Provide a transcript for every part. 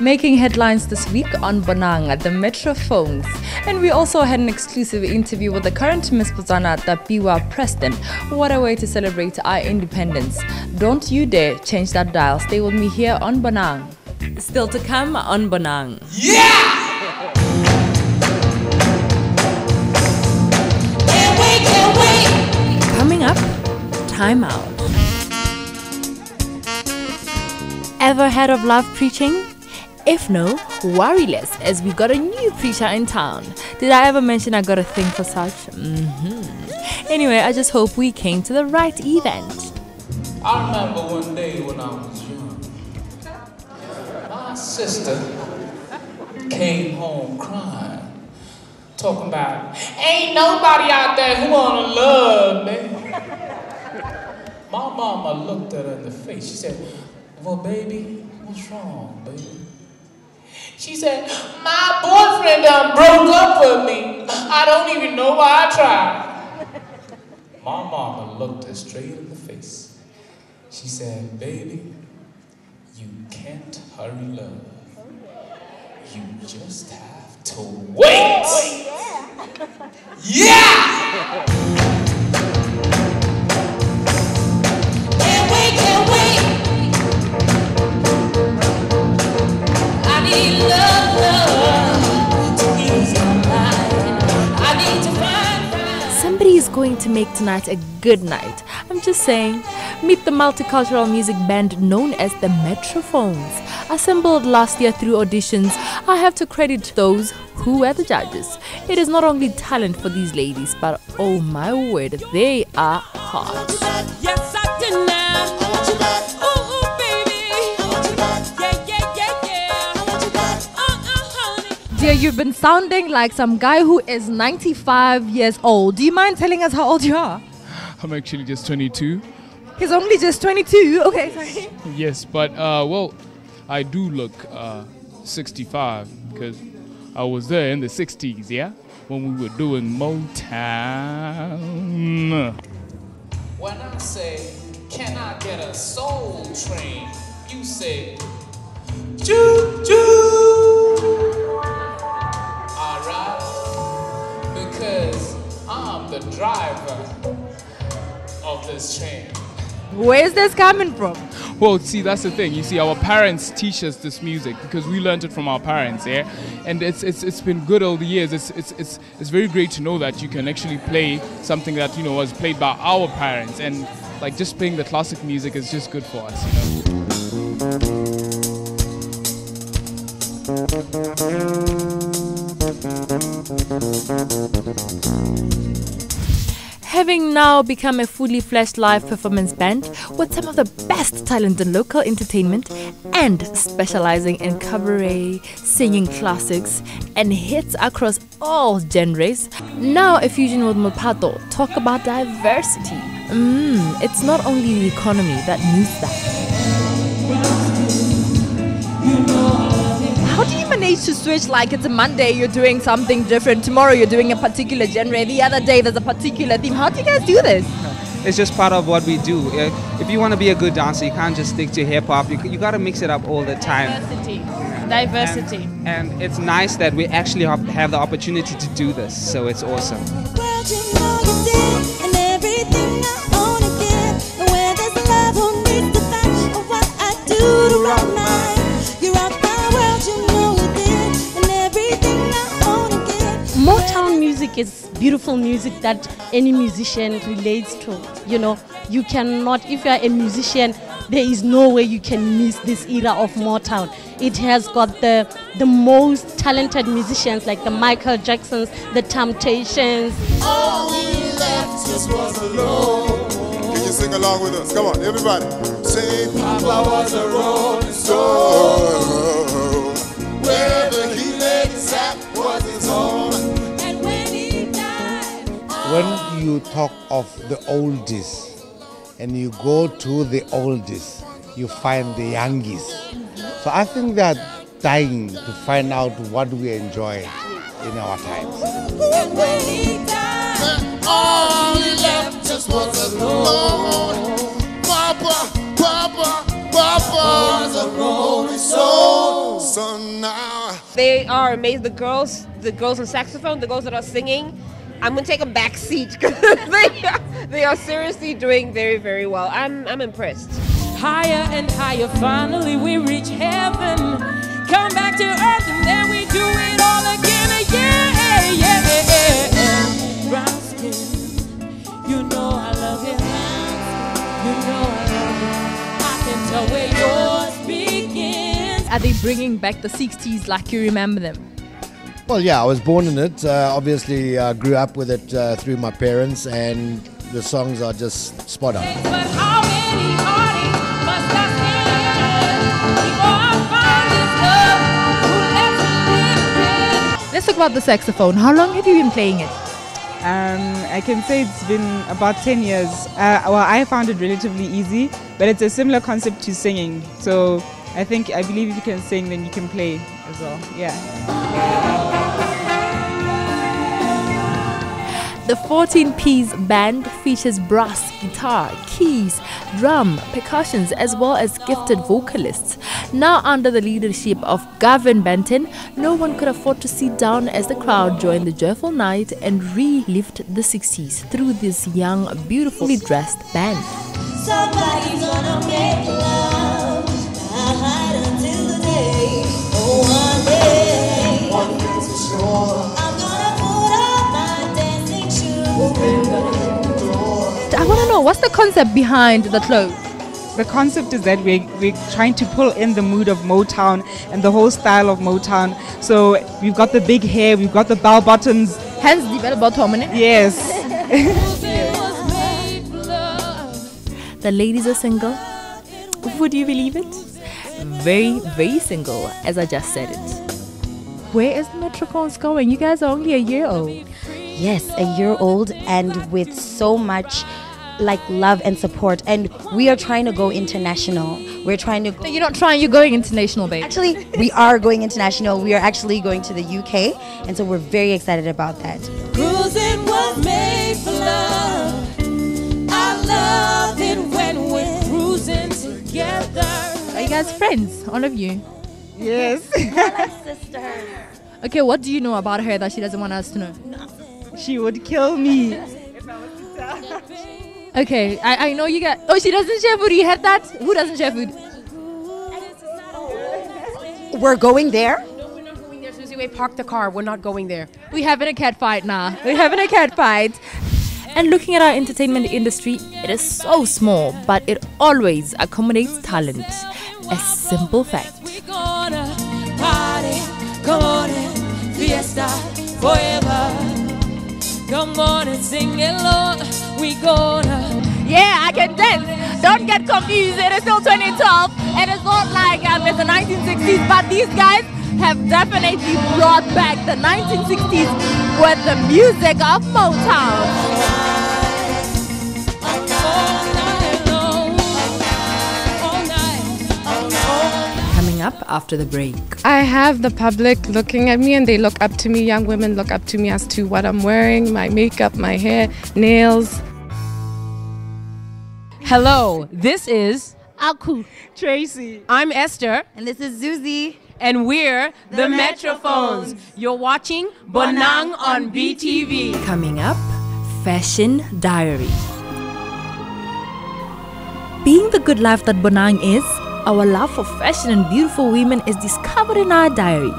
Making headlines this week on Bonang at the Metrophones. And we also had an exclusive interview with the current Miss Botswana Tapiwa President. What a way to celebrate our independence. Don't you dare change that dial. Stay with me here on Bonang. Still to come on Bonang. Yeah! Can't wait. Coming up, Time Out. Ever heard of love preaching? If no, worry less, as we got a new preacher in town. Did I ever mention I got a thing for such? Anyway, I just hope we came to the right event. I remember one day when I was young, my sister came home crying, talking about, ain't nobody out there who wanna love me. My mama looked at her in the face. She said, well, baby, what's wrong, baby? She said, my boyfriend done broke up with me. I don't even know why I tried. My mama looked her straight in the face. She said, baby, you can't hurry love. You just have to wait. Yeah! Can't wait. I need love to ease your mind. I need to find. Somebody is going to make tonight a good night. I'm just saying. Meet the multicultural music band known as the Metrophones. Assembled last year through auditions, I have to credit those who were the judges. It is not only talent for these ladies, but oh my word, they are hot. Yes, I did now. I want you back. Ooh, baby. I want you back. Yeah. I want you back. Honey. Dear, you've been sounding like some guy who is 95 years old. Do you mind telling us how old you are? I'm actually just 22. He's only just 22. Okay, sorry. Yes, but well, I do look 65 because I was there in the 60s, yeah? When we were doing Motown. When I say, can I get a soul train? You say, choo choo. Alright? Because I'm the driver of this train. Where's this coming from? Well, see, that's the thing. You see, our parents teach us this music because we learned it from our parents, yeah? And it's been good all the years. It's very great to know that you can actually play something that, you know, was played by our parents. And, like, just playing the classic music is just good for us, you know? Having now become a fully fledged live performance band with some of the best talent in local entertainment and specializing in cabaret, singing classics and hits across all genres, now a fusion with Mopato. Talk about diversity. It's not only the economy that needs that. How do you manage to switch? Like, it's a Monday, you're doing something different. Tomorrow, you're doing a particular genre. The other day, there's a particular theme. How do you guys do this? It's just part of what we do. If you want to be a good dancer, you can't just stick to hip-hop. You got to mix it up all the time. Diversity. And it's nice that we actually have the opportunity to do this. So it's awesome. Motown music is beautiful music that any musician relates to. You know, you cannot, if you are a musician, there is no way you can miss this era of Motown. It has got the most talented musicians like the Michael Jacksons, the Temptations. All we left just was alone. Can you sing along with us? Come on, everybody. Say, Papa was a rolling stone. Wherever he laid his hat was his home. And when he died, when you talk of the oldies and you go to the oldies, you find the youngies. So I think they're dying to find out what we enjoy in our times. And when he died, all he left just was alone. Papa was a rolling stone. son now. They are amazing. The girls on saxophone, the girls that are singing, I'm gonna take a back seat because they are seriously doing very, very well. I'm impressed. Higher and higher, finally we reach heaven. Come back to earth and then we do it all again. Yeah. Brown skin, you know I love it. You know I love it. I can tell where yours begins. Are they bringing back the 60s like you remember them? Well, yeah, I was born in it. Obviously, grew up with it through my parents, and the songs are just spot on. But how many heartaches must I stand before I find this love who lets me live? Let's talk about the saxophone. How long have you been playing it? I can say it's been about 10 years. Well, I found it relatively easy, but it's a similar concept to singing. So I believe if you can sing, then you can play as well. Yeah. The 14-piece band features brass, guitar, keys, drum, percussions, as well as gifted vocalists. Now under the leadership of Gavin Benton, no one could afford to sit down as the crowd joined the joyful night and relived the 60s through this young, beautifully dressed band. Somebody's gonna make love. I'll hide until the day. Oh, one day. One thing's for sure. I'm gonna put on my dancing shoes. I want to know, what's the concept behind the clothes? The concept is that we're trying to pull in the mood of Motown and the whole style of Motown. So we've got the big hair, we've got the bell bottoms. Hence the bell bottom, innit? Yes. The ladies are single. Would you believe it? Very, very single, as I just said it. Where is the Metrophones going? You guys are only a year old. Yes, a year old, and with so much like love and support, and we are trying to go international. We're trying to No, you're not trying, you're going international, babe. Actually, we are going international. We are actually going to the UK, and so we're very excited about that. Cruising was made for love. I love it when we're cruising together. Are you guys friends, all of you? Yes. Sisters. Okay, what do you know about her that she doesn't want us to know? She would kill me. Okay, I know you guys. Oh, she doesn't share food. You heard that? Who doesn't share food? We're going there? No, we're not going there. Susie, we parked the car. We're not going there. We're having a cat fight now. We're having a cat fight. And looking at our entertainment industry, it is so small, but it always accommodates talent. A simple fact. We gonna party, come on and fiesta forever. Come on and sing along. We gonna. Yeah, I can dance. Don't get confused. It is still 2012, and it's not like it's the 1960s. But these guys have definitely brought back the 1960s with the music of Motown. Coming up after the break. I have the public looking at me and they look up to me. Young women look up to me as to what I'm wearing, my makeup, my hair, nails. Hello, this is Aku, Tracy. I'm Esther. And this is Zuzi. And we're the Metrophones. You're watching Bonang on BTV. Coming up, Fashion Diary. Being the good life that Bonang is, our love for fashion and beautiful women is discovered in our diary.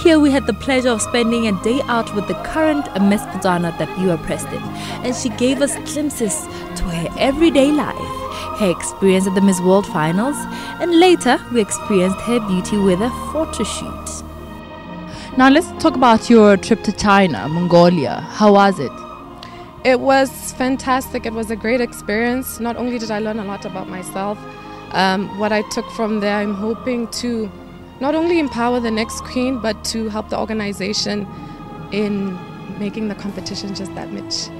Here we had the pleasure of spending a day out with the current Miss Botswana Tapiwa Preston, and she gave us glimpses to her everyday life, her experience at the Miss World Finals, and later we experienced her beauty with a photo shoot. Now let's talk about your trip to China, Mongolia. How was it? It was fantastic. It was a great experience. Not only did I learn a lot about myself, what I took from there, I'm hoping to not only empower the next queen, but to help the organization in making the competition just that much.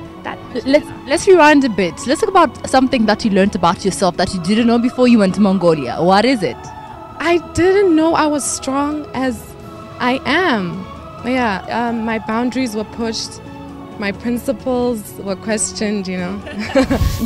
Let's rewind a bit. Let's talk about something that you learned about yourself that you didn't know before you went to Mongolia. What is it? I didn't know I was strong as I am. Yeah, my boundaries were pushed. My principles were questioned, you know.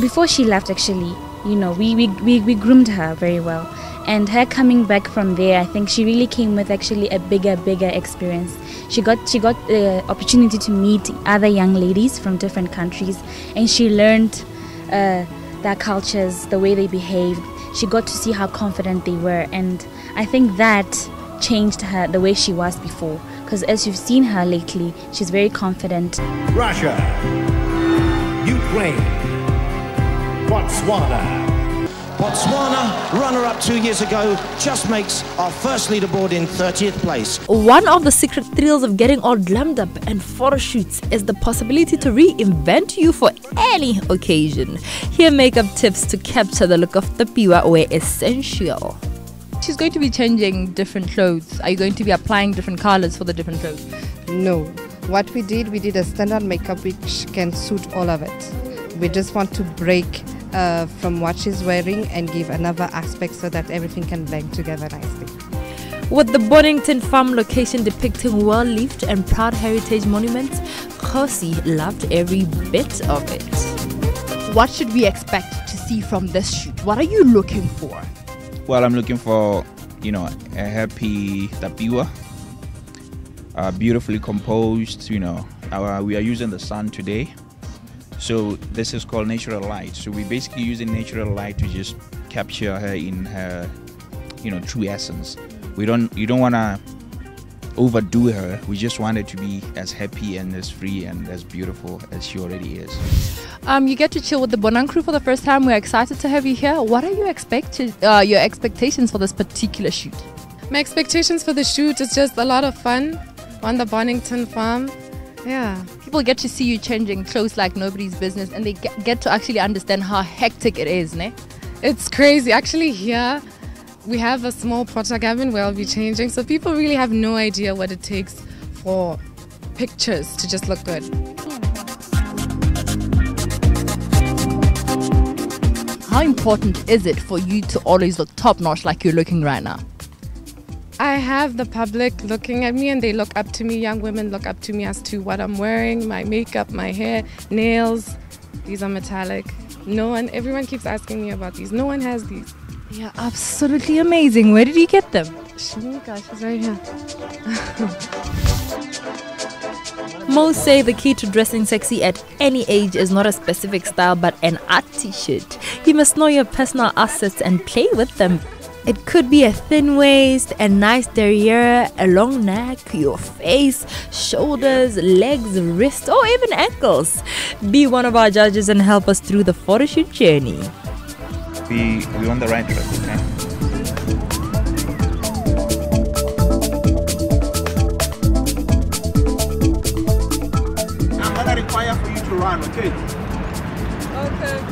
Before she left, actually, you know, we groomed her very well. And her coming back from there, I think she really came with actually a bigger experience. She got the opportunity to meet other young ladies from different countries, and she learned their cultures, the way they behaved. She got to see how confident they were, and I think that changed her the way she was before. Because as you've seen her lately, she's very confident. Russia, Ukraine, Botswana. Botswana, runner-up 2 years ago, just makes our first leaderboard in 30th place. One of the secret thrills of getting all glammed up and photo shoots is the possibility to reinvent you for any occasion. Here, makeup tips to capture the look of the piwa were essential. She's going to be changing different clothes. Are you going to be applying different colors for the different clothes? No. What we did a standard makeup which can suit all of it. We just want to break from what she's wearing and give another aspect so that everything can blend together nicely. With the Bonington farm location depicting well-lived and proud heritage monuments, Kosi loved every bit of it. What should we expect to see from this shoot? What are you looking for? Well, I'm looking for, you know, a happy tapiwa, beautifully composed, you know. We are using the sun today. So this is called natural light. So we're basically using natural light to just capture her in her, you know, true essence. You don't want to overdo her. We just want her to be as happy and as free and as beautiful as she already is. You get to chill with the Bonang crew for the first time. We're excited to have you here. What are your expectations for this particular shoot? My expectations for the shoot is just a lot of fun on the Bonington farm. Yeah. People get to see you changing clothes like nobody's business, and they get to actually understand how hectic it is, ne? It's crazy. Actually, here we have a small Porta cabin where I'll be changing, so people really have no idea what it takes for pictures to just look good. How important is it for you to always look top-notch like you're looking right now? I have the public looking at me and they look up to me. Young women look up to me as to what I'm wearing, my makeup, my hair, nails. These are metallic. Everyone keeps asking me about these. No one has these. Yeah, absolutely amazing. Where did you get them? Shanika, she's right here. Most say the key to dressing sexy at any age is not a specific style but an art t-shirt. You must know your personal assets and play with them. It could be a thin waist, a nice derriere, a long neck, your face, shoulders, legs, wrists, or even ankles. Be one of our judges and help us through the photoshoot journey. We're on the right track, okay? I'm gonna require for you to run, okay? Okay.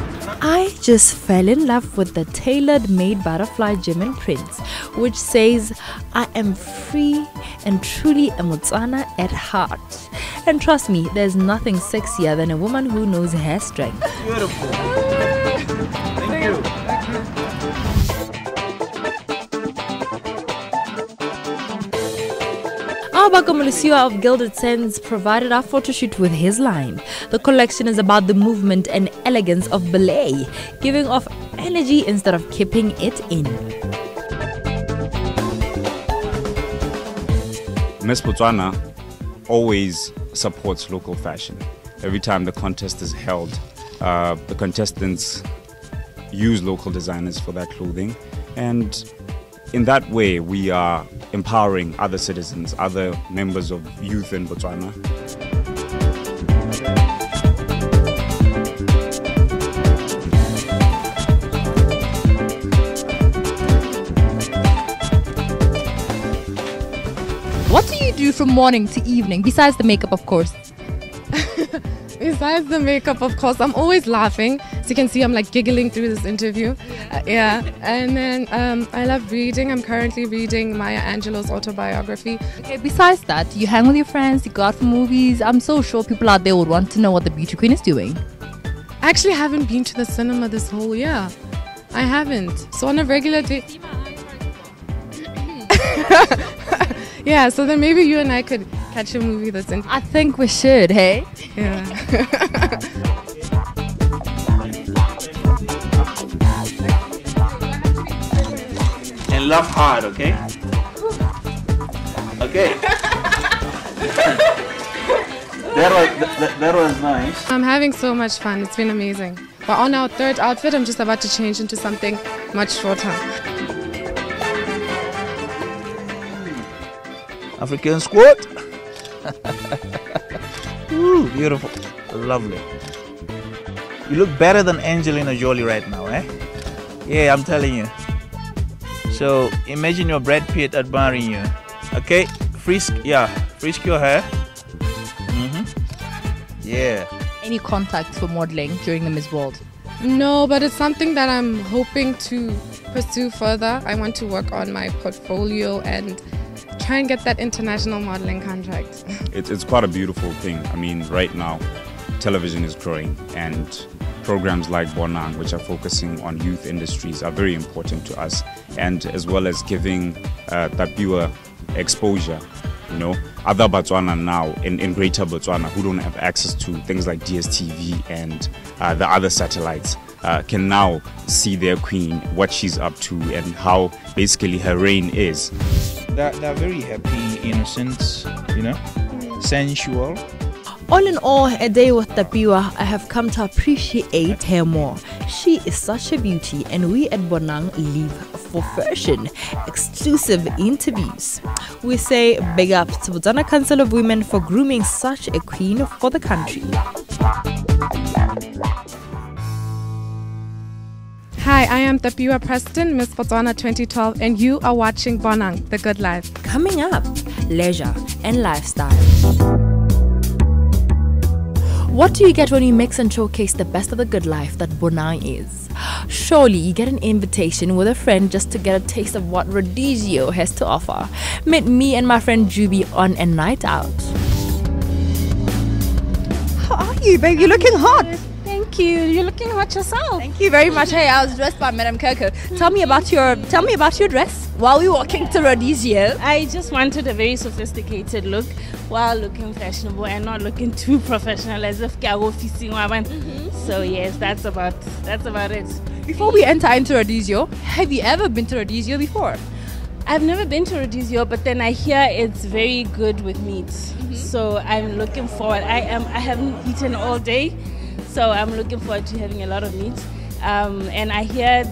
I just fell in love with the tailor-made butterfly gem and prints, which says, I am free and truly a Botswana at heart. And trust me, there's nothing sexier than a woman who knows her strength. Beautiful. Thank you. Abako Mulisiwa of Gilded Sands provided our photoshoot with his line. The collection is about the movement and elegance of ballet, giving off energy instead of keeping it in. Miss Botswana always supports local fashion. Every time the contest is held, the contestants use local designers for their clothing, and in that way we are empowering other citizens, other members of youth in Botswana. What do you do from morning to evening, besides the makeup, of course? Besides the makeup, of course, I'm always laughing. So you can see I'm like giggling through this interview. Yeah. And then I love reading. I'm currently reading Maya Angelou's autobiography. Okay, besides that, you hang with your friends, you go out for movies. I'm so sure people out there would want to know what the beauty queen is doing. I actually haven't been to the cinema this whole year. I haven't. So on a regular day... Yeah, so then maybe you and I could catch a movie that's interesting. I think we should, hey? Yeah. And laugh hard, okay? Okay. That was nice. I'm having so much fun. It's been amazing. We're on our third outfit. I'm just about to change into something much shorter. African squat. Ooh, beautiful. Lovely. You look better than Angelina Jolie right now, eh? Yeah, I'm telling you. So imagine your Brad Pitt admiring you. Okay, frisk your hair. Yeah. Any contact for modeling during the Miss World? No, but it's something that I'm hoping to pursue further. I want to work on my portfolio and try and get that international modeling contract. It's quite a beautiful thing. I mean, right now, television is growing, and programs like Bonang, which are focusing on youth industries, are very important to us, and as well as giving Tapiwa exposure. You know, other Botswana now, in Greater Botswana, who don't have access to things like DSTV and the other satellites, can now see their queen, what she's up to, and how basically her reign is. They're very happy, innocent, you know, sensual. All in all, a day with Tapiwa, I have come to appreciate her more. She is such a beauty, and we at Bonang live for fashion. Exclusive interviews. We say big up to Botswana Council of Women for grooming such a queen for the country. Hi, I am Tapiwa Preston, Miss Botswana 2012, and you are watching Bonang, The Good Life. Coming up, leisure and lifestyle. What do you get when you mix and showcase the best of the good life that Bonang is? Surely you get an invitation with a friend just to get a taste of what Rodizio has to offer. Meet me and my friend Juby on a night out. How are you, babe? You're looking hot. Thank you. You're looking hot yourself. Thank you very much. Hey, I was dressed by Madame Coco. Tell me about your dress while we walking to Rodizio. I just wanted a very sophisticated look while looking fashionable and not looking too professional as if So yes, that's about it. Before we enter into Rodizio, have you ever been to Rodizio before? I've never been to Rodizio, but then I hear it's very good with meat. So I'm looking forward. I haven't eaten all day, so I'm looking forward to having a lot of meat. And I hear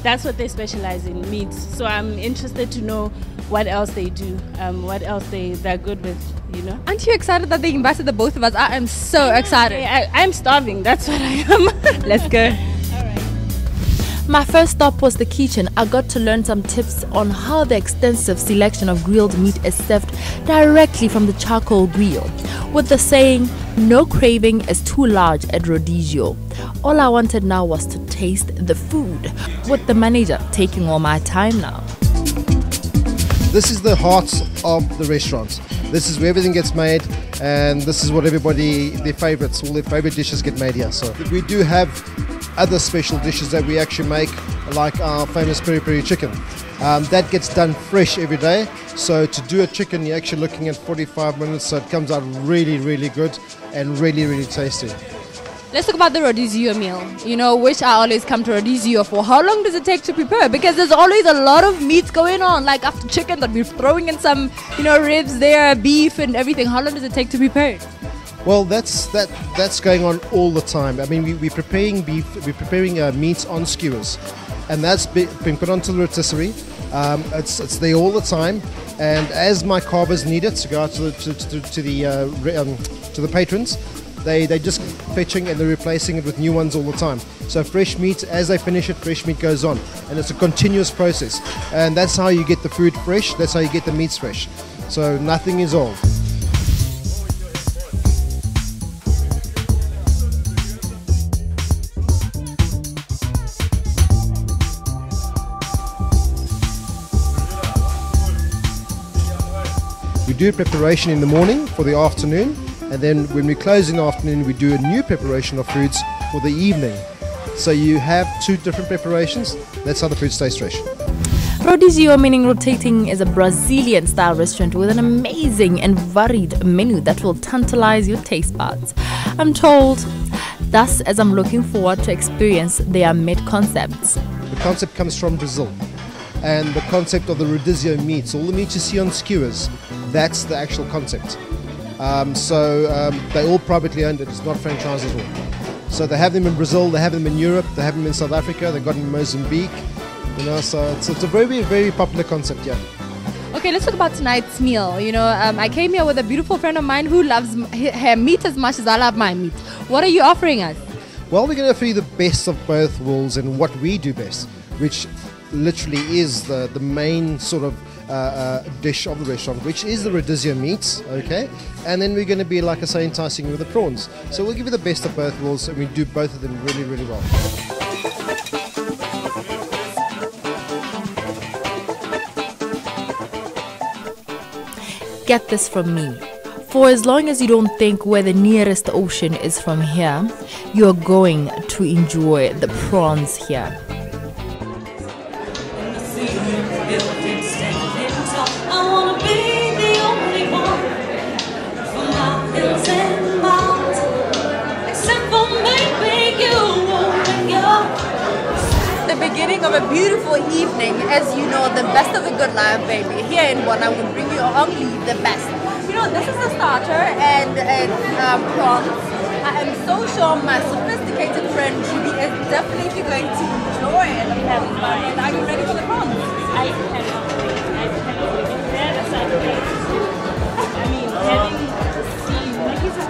that's what they specialize in, meat. So I'm interested to know what else they do, what else they're good with, you know. Aren't you excited that they invited the both of us? I am so excited. I'm starving, that's what I am. Let's go. My first stop was the kitchen. I got to learn some tips on how the extensive selection of grilled meat is served directly from the charcoal grill, with the saying, no craving is too large at Rodizio. All I wanted now was to taste the food, with the manager taking all my time now. This is the heart of the restaurant. This is where everything gets made, and this is what everybody, their favorites, all their favorite dishes get made here. So we do have other special dishes that we actually make, like our famous peri peri chicken. That gets done fresh every day. So to do a chicken, you're actually looking at 45 minutes, so it comes out really, really good and really, really tasty. Let's talk about the Rodizio meal, you know, which I always come to Rodizio for. How long does it take to prepare? Because there's always a lot of meat going on, like after chicken that we're throwing in some, you know, ribs there, beef and everything. How long does it take to prepare? Well, that's going on all the time. I mean, we're preparing beef, we're preparing meats on skewers, and that's being put onto the rotisserie. It's there all the time, and as my carvers need it to go out to the patrons, they're just fetching and they're replacing it with new ones all the time. So fresh meat, as they finish it, fresh meat goes on, and it's a continuous process. And that's how you get the food fresh. That's how you get the meats fresh. So nothing is old. We do preparation in the morning for the afternoon, and then when we close in the afternoon, we do a new preparation of foods for the evening. So you have two different preparations. That's how the food stays fresh. Rodizio, meaning rotating, is a Brazilian style restaurant with an amazing and varied menu that will tantalize your taste buds. I'm told Thus, as I'm looking forward to experience their meat concepts. The concept comes from Brazil, and the concept of the rodizio meats, all the meat you see on skewers, that's the actual concept. They're all privately owned, it's not franchised at all. So they have them in Brazil, they have them in Europe, they have them in South Africa, they've got them in Mozambique, so it's a very, very popular concept, yeah. Okay, let's talk about tonight's meal. I came here with a beautiful friend of mine who loves her meat as much as I love my meat. What are you offering us? Well, we're going to offer you the best of both worlds and what we do best, which literally is the main sort of dish of the restaurant, which is the rodizio meats, okay? And then we're going to be, like I say, enticing you with the prawns. So we'll give you the best of both worlds, and we do both of them really, really well. Get this from me. For as long as you don't think where the nearest ocean is from here, you're going to enjoy the prawns here. The beginning of a beautiful evening. As you know, the best of the good life, baby. Here in Bonang, we bring you only the best. This is a starter and prawns. I am so sure my sophisticated friend Judy is definitely going to enjoy it. Are you ready for the prawns? I cannot wait. I mean, having seen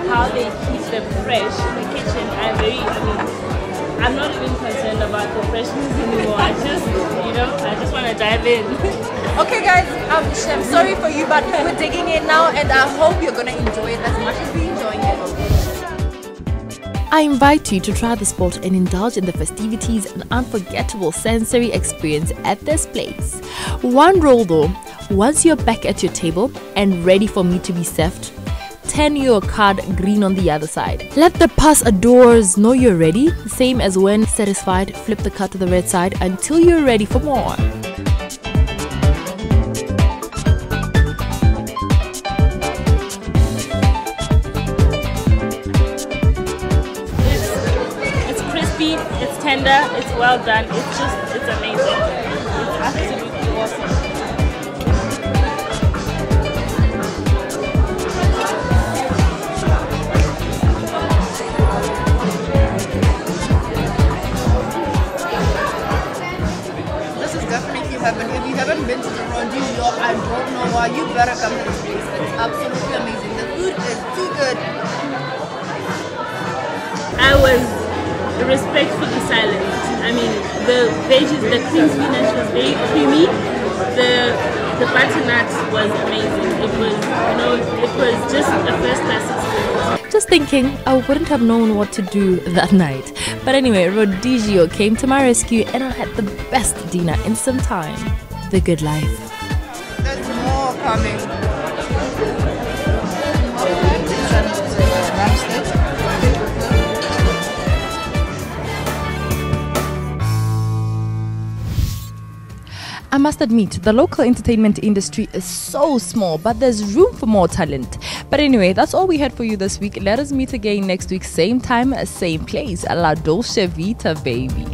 how they keep them fresh in the kitchen, I'm not even concerned about the freshness anymore. I just want to dive in. Okay guys, I'm sorry for you, but we're digging in now and I hope you're going to enjoy it as much as we're enjoying it. I invite you to try the spot and indulge in the festivities and unforgettable sensory experience at this place. One rule though, once you're back at your table and ready for me to be served, turn your card green on the other side. Let the pass adores know you're ready. Same as when satisfied, flip the card to the red side until you're ready for more. It's crispy, it's tender, it's well done, it's amazing. It's absolutely awesome. If you haven't been to the rodizio, I don't know why. You better come to this place. It's absolutely amazing. The food is too good. I was respectfully silent. I mean, the veggies, the cream spinach was very creamy. The butternut was amazing. It was just a first-class experience. Just thinking, I wouldn't have known what to do that night. But anyway, rodizio came to my rescue and I had the best dinner in some time. The good life. There's more coming. I must admit, the local entertainment industry is so small, but there's room for more talent. But anyway, that's all we had for you this week. Let us meet again next week, same time, same place. La Dolce Vita, baby.